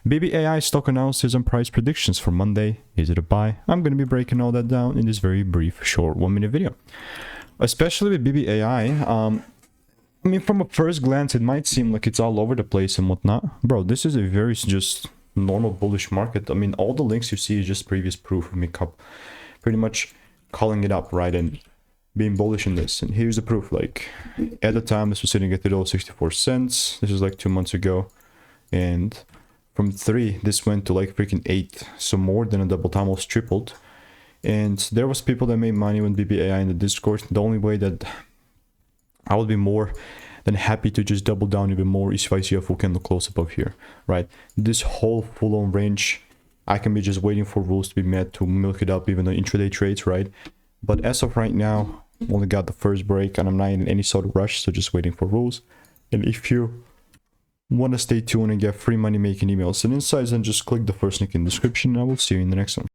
BBAI stock analysis and price predictions for Monday. Is it a buy? I'm going to be breaking all that down in this very brief, short 1-minute video. Especially with BBAI, I mean, from a first glance, it might seem like it's all over the place and whatnot. Bro, this is a very just normal bullish market. I mean, all the links you see is just previous proof of me pretty much calling it up, right? And being bullish in this. And here's the proof. Like, at the time, this was sitting at $0.64. This is like 2 months ago. And from 3, this went to like freaking 8. So more than a double, time, almost tripled. And there was people that made money with BBAI in the Discord. The only way that I would be more than happy to just double down even more is if I see a full candle close above here, right? This whole full-on range, I can be just waiting for rules to be met to milk it up, even the intraday trades, right? But as of right now, only got the first break and I'm not in any sort of rush, so just waiting for rules. And if you want to stay tuned and get free money making emails and insights, then just click the first link in the description and I will see you in the next one.